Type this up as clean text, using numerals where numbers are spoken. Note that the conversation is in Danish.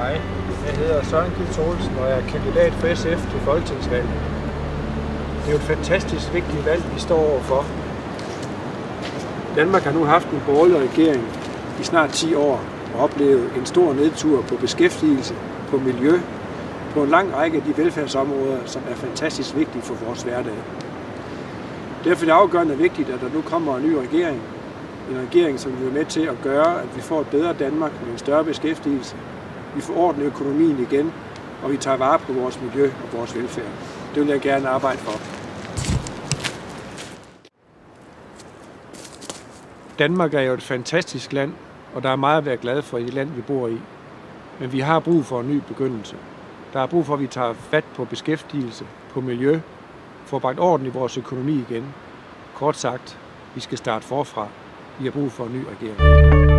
Hej, jeg hedder Søren Kils Olsen, og jeg er kandidat for SF til folketingsvalget. Det er jo et fantastisk vigtigt valg, vi står overfor. Danmark har nu haft en borgerlig regering i snart 10 år og oplevet en stor nedtur på beskæftigelse, på miljø, på en lang række af de velfærdsområder, som er fantastisk vigtige for vores hverdag. Derfor er det afgørende vigtigt, at der nu kommer en ny regering. En regering, som vil være med til at gøre, at vi får et bedre Danmark med en større beskæftigelse. Vi får orden i økonomien igen, og vi tager vare på vores miljø og vores velfærd. Det vil jeg gerne arbejde for. Danmark er jo et fantastisk land, og der er meget at være glad for i det land, vi bor i. Men vi har brug for en ny begyndelse. Der er brug for, at vi tager fat på beskæftigelse, på miljø, får bragt orden i vores økonomi igen. Kort sagt, vi skal starte forfra. Vi har brug for en ny regering.